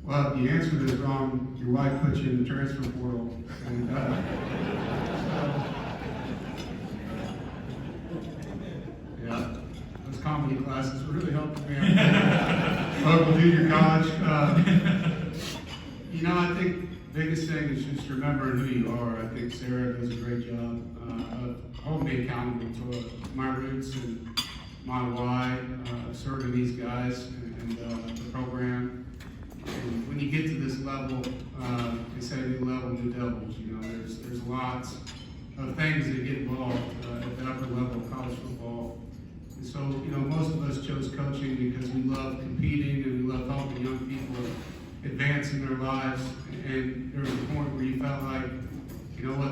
Well, if you answered this wrong, your wife put you in the transfer portal. And, yeah, those comedy classes really helped me out. Local junior college. I think the biggest thing is just remembering who you are. I think Sarah does a great job of holding me accountable to my roots and my why, serving these guys and the program. And when you get to this level, they say new level, new devils. There's lots of things that get involved at the upper level of college football. And so, most of us chose coaching because we love competing and we love helping young people advance in their lives. And there was a point where you felt like,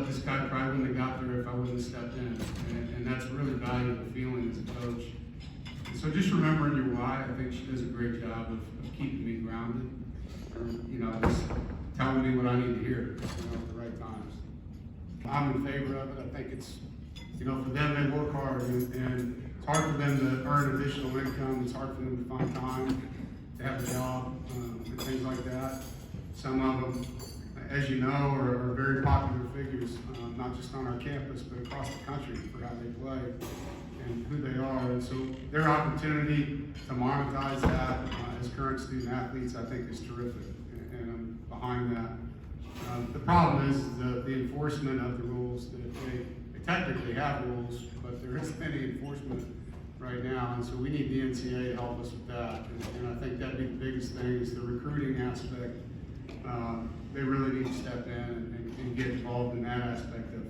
this guy probably wouldn't have got there if I wouldn't have stepped in. And that's a really valuable feeling as a coach. And so just remembering your why, I think she does a great job of keeping me grounded. Just telling me what I need to hear, at the right times. I'm in favor of it. I think it's, for them, they work hard, and it's hard for them to earn additional income. It's hard for them to find time to have a job and things like that. Some of them, as you know, are very popular figures, not just on our campus, but across the country for how they play and who they are. And so their opportunity to monetize that as current student athletes, I think, is terrific, and I'm behind that. The problem is the enforcement of the rules. They technically have rules, but there isn't any enforcement right now, and so we need the NCAA to help us with that. And I think that'd be the biggest thing is the recruiting aspect. They really need to step in and get involved in that aspect of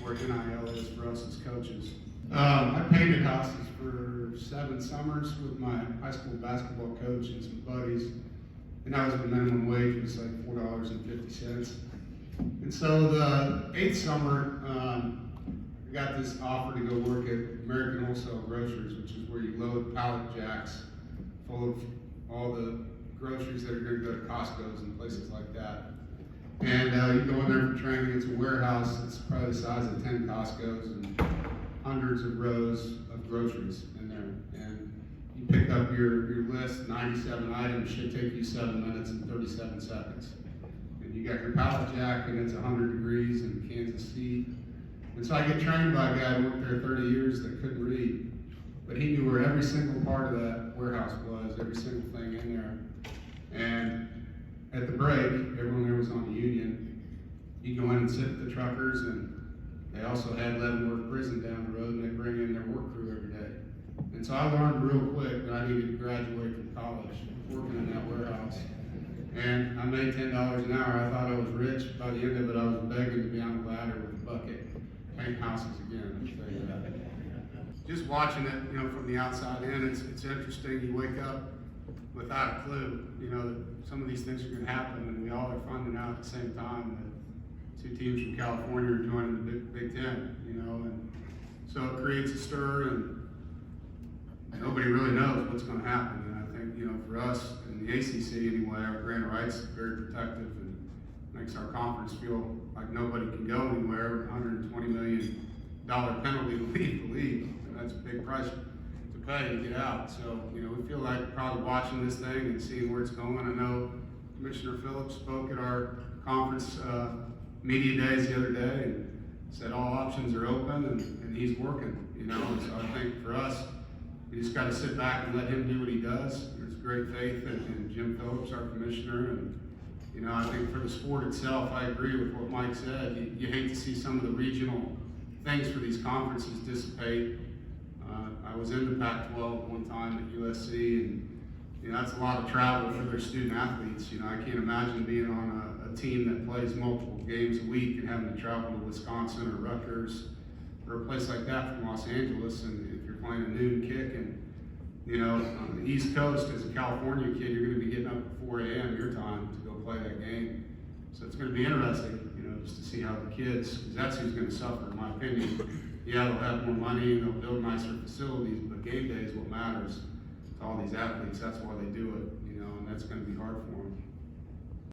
where NIL is for us as coaches. I painted houses for 7 summers with my high school basketball coach and some buddies, and that was the minimum wage. It was like $4.50. And so the 8th summer, I got this offer to go work at American Wholesale Grocers, which is where you load pallet jacks full of all the groceries that are going to go to Costco's and places like that. And you go in there for training. It's a warehouse. It's probably the size of 10 Costco's and hundreds of rows of groceries in there. And you pick up your list, 97 items, should take you 7 minutes and 37 seconds. And you got your pallet jack, and it's 100 degrees in Kansas City. And so I get trained by a guy who worked there 30 years that couldn't read, but he knew where every single part of that warehouse was, every single thing in there. And at the break, everyone there was on the union. You go in and sit with the truckers, and they also had Leavenworth Prison down the road, and they bring in their work crew every day. And so I learned real quick that I needed to graduate from college, working in that warehouse. And I made $10 an hour. I thought I was rich. By the end of it, I was begging to be on the ladder with a bucket, paint houses again. I'll tell you that. Just watching it, from the outside in, it's interesting. You wake up without a clue, that some of these things are going to happen, and we all are finding out at the same time that 2 teams from California are joining the Big Ten, and so it creates a stir, and nobody really knows what's going to happen. And I think, for us in the ACC anyway, our grant of rights is very protective and makes our conference feel like nobody can go anywhere with $120 million penalty to leave the league, and that's a big price to pay to get out. So, we feel like probably watching this thing and seeing where it's going. I know Commissioner Phillips spoke at our conference media days the other day and said all options are open, and he's working, And so I think for us, we just got to sit back and let him do what he does. There's great faith in Jim Phillips, our commissioner, and I think for the sport itself, I agree with what Mike said. You hate to see some of the regional things for these conferences dissipate. I was in the Pac-12 one time at USC, and that's a lot of travel for their student athletes. I can't imagine being on a team that plays multiple games a week and having to travel to Wisconsin or Rutgers or a place like that from Los Angeles. And if you're playing a noon kick, and on the East Coast as a California kid, you're going to be getting up at 4 a.m. your time to go play that game. So it's going to be interesting, just to see how the kids, because that's who's going to suffer, in my opinion. Yeah, they'll have more money and they'll build nicer facilities, but game day is what matters to all these athletes. That's why they do it, and that's going to be hard for them.